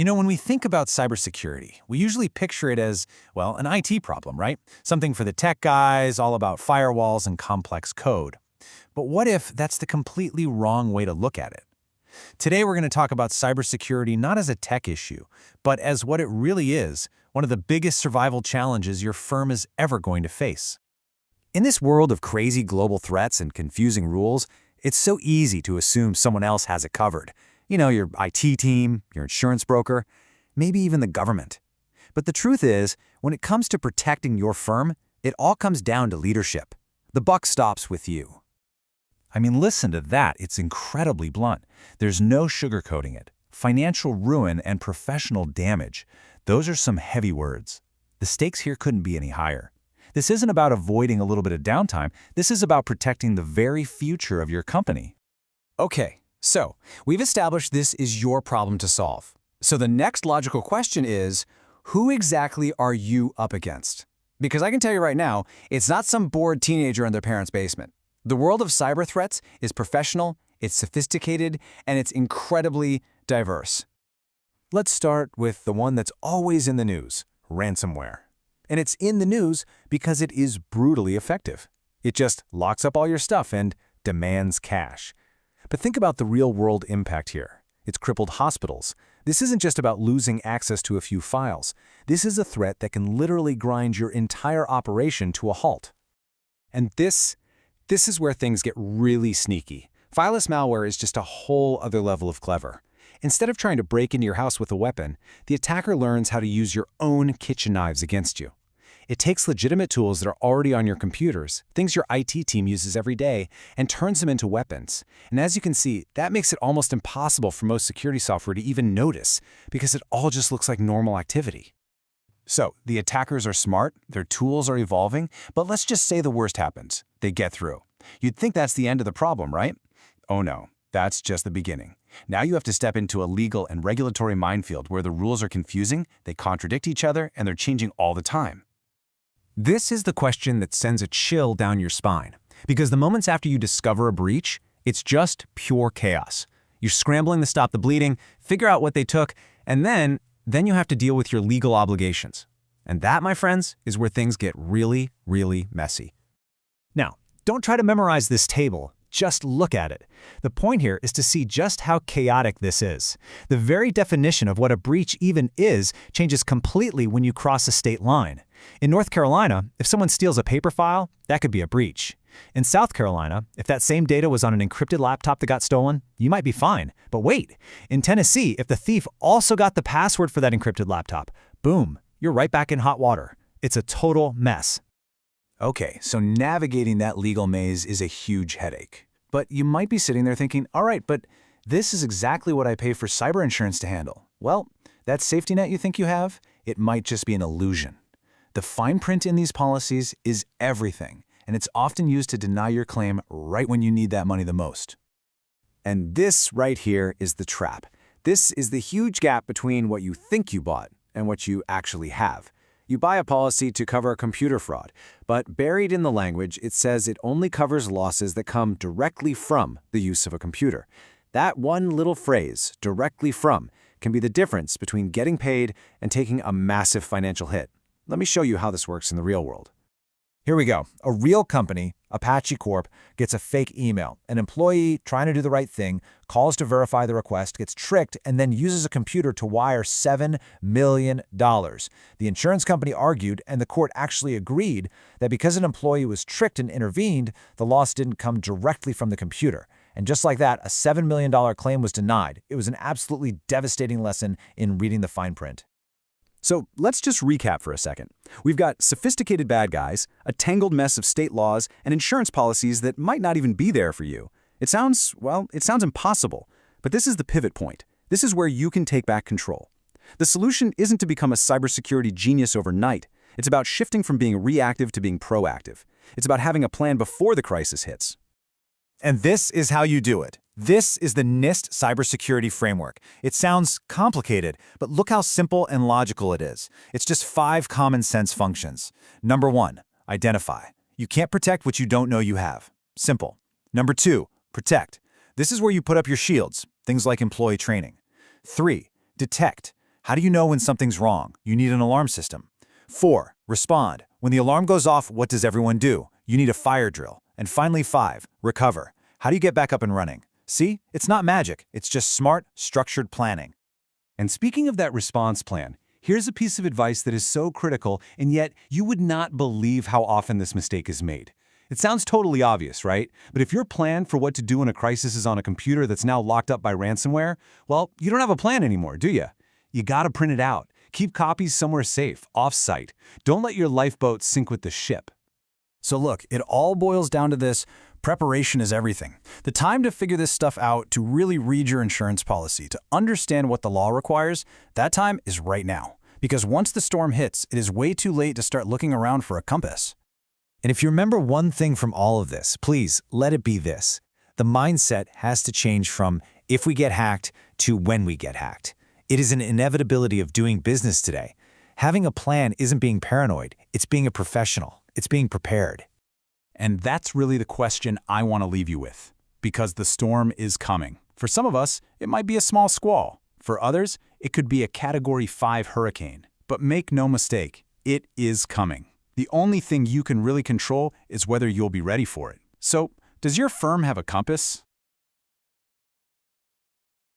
When we think about cybersecurity, we usually picture it as, well, an IT problem, right? Something for the tech guys, all about firewalls and complex code. But what if that's the completely wrong way to look at it? Today, we're going to talk about cybersecurity not as a tech issue, but as what it really is, one of the biggest survival challenges your firm is ever going to face. In this world of crazy global threats and confusing rules, it's so easy to assume someone else has it covered. Your IT team, your insurance broker, maybe even the government. But the truth is, when it comes to protecting your firm, it all comes down to leadership. The buck stops with you. Listen to that. It's incredibly blunt. There's no sugarcoating it. Financial ruin and professional damage. Those are some heavy words. The stakes here couldn't be any higher. This isn't about avoiding a little bit of downtime. This is about protecting the very future of your company. Okay, so we've established this is your problem to solve. So the next logical question is, who exactly are you up against? Because I can tell you right now, it's not some bored teenager in their parents' basement. The world of cyber threats is professional, it's sophisticated, and it's incredibly diverse. Let's start with the one that's always in the news, ransomware. And it's in the news because it is brutally effective. It just locks up all your stuff and demands cash. But think about the real-world impact here. It's crippled hospitals. This isn't just about losing access to a few files. This is a threat that can literally grind your entire operation to a halt. And this is where things get really sneaky. Fileless malware is just a whole other level of clever. Instead of trying to break into your house with a weapon, the attacker learns how to use your own kitchen knives against you. It takes legitimate tools that are already on your computers, things your IT team uses every day, and turns them into weapons. And as you can see, that makes it almost impossible for most security software to even notice, because it all just looks like normal activity. So, the attackers are smart, their tools are evolving, but let's just say the worst happens. They get through. You'd think that's the end of the problem, right? Oh no, that's just the beginning. Now you have to step into a legal and regulatory minefield where the rules are confusing, they contradict each other, and they're changing all the time. This is the question that sends a chill down your spine, because the moments after you discover a breach, it's just pure chaos. You're scrambling to stop the bleeding, figure out what they took, and then you have to deal with your legal obligations. And that, my friends, is where things get really, really messy. Now, don't try to memorize this table. Just look at it. The point here is to see just how chaotic this is. The very definition of what a breach even is changes completely when you cross a state line. In North Carolina, if someone steals a paper file, that could be a breach. In South Carolina, if that same data was on an encrypted laptop that got stolen, you might be fine. But wait, in Tennessee, if the thief also got the password for that encrypted laptop, boom, you're right back in hot water. It's a total mess. Okay, so navigating that legal maze is a huge headache. But you might be sitting there thinking, all right, but this is exactly what I pay for cyber insurance to handle. Well, that safety net you think you have, it might just be an illusion. The fine print in these policies is everything, and it's often used to deny your claim right when you need that money the most. And this right here is the trap. This is the huge gap between what you think you bought and what you actually have. You buy a policy to cover computer fraud, but buried in the language, it says it only covers losses that come directly from the use of a computer. That one little phrase, directly from, can be the difference between getting paid and taking a massive financial hit. Let me show you how this works in the real world. Here we go. A real company, Apache Corp, gets a fake email. An employee trying to do the right thing calls to verify the request, gets tricked, and then uses a computer to wire $7 million. The insurance company argued, and the court actually agreed, that because an employee was tricked and intervened, the loss didn't come directly from the computer. And just like that, a $7 million claim was denied. It was an absolutely devastating lesson in reading the fine print. So let's just recap for a second. We've got sophisticated bad guys, a tangled mess of state laws, and insurance policies that might not even be there for you. It sounds impossible, but this is the pivot point. This is where you can take back control. The solution isn't to become a cybersecurity genius overnight. It's about shifting from being reactive to being proactive. It's about having a plan before the crisis hits. And this is how you do it. This is the NIST cybersecurity framework. It sounds complicated, but look how simple and logical it is. It's just 5 common sense functions. Number 1, identify. You can't protect what you don't know you have. Simple. Number 2, protect. This is where you put up your shields, things like employee training. 3, detect. How do you know when something's wrong? You need an alarm system. 4. Respond. When the alarm goes off, what does everyone do? You need a fire drill. And finally 5. Recover. How do you get back up and running? See? It's not magic. It's just smart, structured planning. And speaking of that response plan, here's a piece of advice that is so critical, and yet you would not believe how often this mistake is made. It sounds totally obvious, right? But if your plan for what to do in a crisis is on a computer that's now locked up by ransomware, well, you don't have a plan anymore, do you? You gotta print it out. Keep copies somewhere safe, off-site. Don't let your lifeboat sink with the ship. So look, it all boils down to this: preparation is everything. The time to figure this stuff out, to really read your insurance policy, to understand what the law requires, that time is right now. Because once the storm hits, it is way too late to start looking around for a compass. And if you remember one thing from all of this, please let it be this. The mindset has to change from if we get hacked to when we get hacked. It is an inevitability of doing business today. Having a plan isn't being paranoid, it's being a professional. It's being prepared. And that's really the question I want to leave you with. Because the storm is coming. For some of us, it might be a small squall. For others, it could be a Category 5 hurricane. But make no mistake, it is coming. The only thing you can really control is whether you'll be ready for it. So, does your firm have a compass?